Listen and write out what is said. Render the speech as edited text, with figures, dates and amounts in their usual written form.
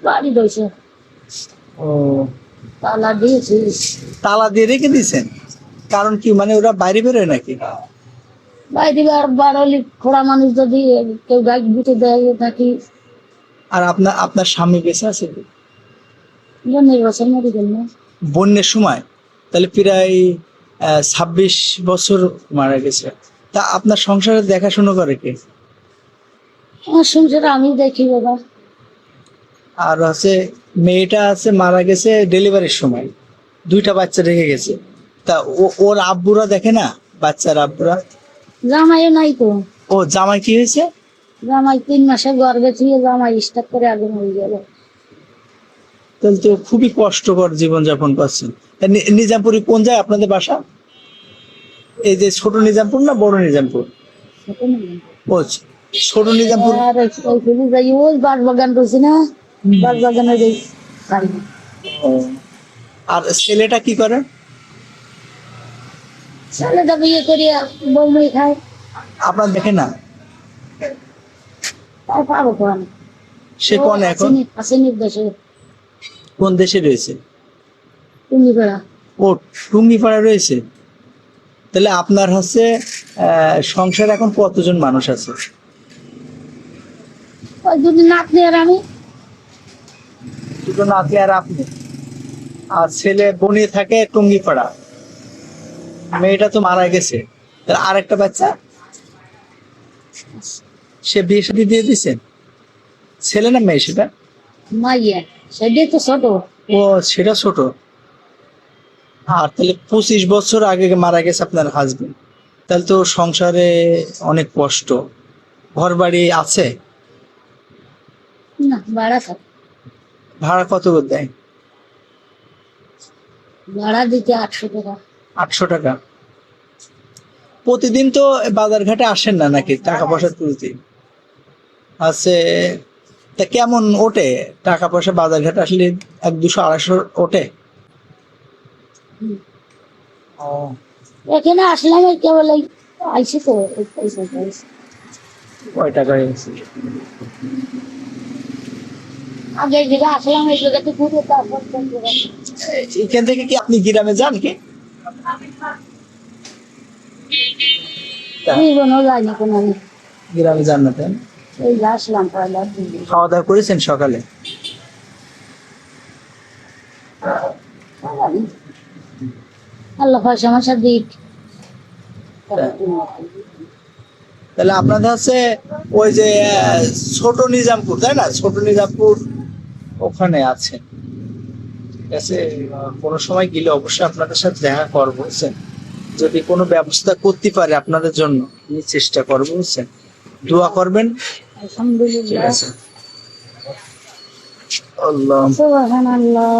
বাড়ি রয়েছে, ও, তালা দিয়েছি। তালা দিয়ে রেখে দিয়েছেন? কারণ কি, মানে ওরা বাইরে বেরোয় নাকি? বাইরে বাড়ালি খোড়া মানুষ যদি কেউ গাছ বুটে দেয় নাকি। আর আপনার স্বামী বেঁচে আছে কি? নির্বাচন মরে গেল না। বন্যার সময়? তাহলে প্রায় 26 বছর মারা গেছে। তা আপনার সংসারে দেখাশোনা করে কে? আমার সংসার আমি দেখি বাবা। আর হচ্ছে মেয়েটা আছে মারা গেছে ডেলিভারির সময়, 2টা বাচ্চা রেখে গেছে। তা ওর আব্বুরা দেখে না, বাচ্চার আব্বুরা? জামাইও নাই তো। ও, জামাই কি হয়েছে? জামাই 3 মাসে গর্ভে ছিল, জামাই স্টার্ট করে আগে মরে গেল। তাহলে তো খুবই কষ্টকর জীবনযাপন করছেন। তা নিজামপুরে কোন যায় আপনাদের বাসা? এই যে ছোট নিজামপুর না বড় নিজামপুর? ও, ছোট নিজামপুর। আর ওইখানে যাই, ওই বাঁশবাগান রয়েছে না, বাঁশবাগানের এই বাড়ি। ও, আর ছেলেটা কি করে? ছেলেটা বিয়ে করিয়া বৌমাই খায়। আপনার দেখে না? তাও পাবো কোন? সে কোন এখন? আছে নির্দেশে। কোন দেশে রয়েছে? তুমি বেড়া। ও, টুঙ্গিপাড়া রয়েছে। তাহলে আপনার হচ্ছে সংসারে এখন কতজন মানুষ আছে? ওই যদি নাতনি আর আমি। 2 নাতি আর আপনি। আর ছেলে বনিয়ে থাকে টুঙ্গিপাড়া। মেয়েটা তো মারা গেছে। তাহলে আরেকটা বাচ্চা, সে বিয়ে শাদী দিয়ে দিছেন? ছেলে না মেয়ে সেটা? মাইয়া সেটাই তো ছোট। ও, সেটা ছোট। আর তাহলে 25 বছর আগে মারা গেছে আপনার হাজবেন্ড। তাহলে তো সংসারে অনেক কষ্ট। ঘর বাড়ি আছে? না, ভাড়া থাক। ভাড়া কত করে দেয়? ভাড়া দিতে 800 টাকা। 800 টাকা। প্রতিদিন তো বাজার ঘাটে আসেন না নাকি টাকা পয়সা তুলতে? আছে। তা কেমন ওঠে টাকা পয়সা বাজার ঘাটে আসলে? 100, 200, 250 ওঠে? ও, এখানে আসলাম এই কেবল এই আইসি তো এই পয়সা পাইছি। কয় টাকা হয়েছে? আগে এই জায়গায় আসলাম, এই জায়গাতে ঘুরে তারপর চলে গেলাম। এখান থেকে কি আপনি গ্রামে যান কি? তা জীবনও যায়নি কোনো আমি। গ্রামে যান না? তাই এই যে আসলাম পয়লা দিন। খাওয়া দাওয়া করেছেন সকালে? আল্লাহ পয়সা মশা দিক। তাহলে আপনাদের হচ্ছে ওই যে ছোট নিজামপুর, তাই না? ছোট নিজামপুর ওখানে আছে। ঠিক আছে, কোনো সময় গেলে অবশ্যই আপনাদের সাথে দেখা করবো, বুঝছেন? যদি কোনো ব্যবস্থা করতে পারে আপনাদের জন্য আমি চেষ্টা করবো, বুঝছেন? দোয়া করবেন। ঠিক আলহামদুলিল্লাহ। আছে। আল্লাহ। সুবহানাল্লাহ।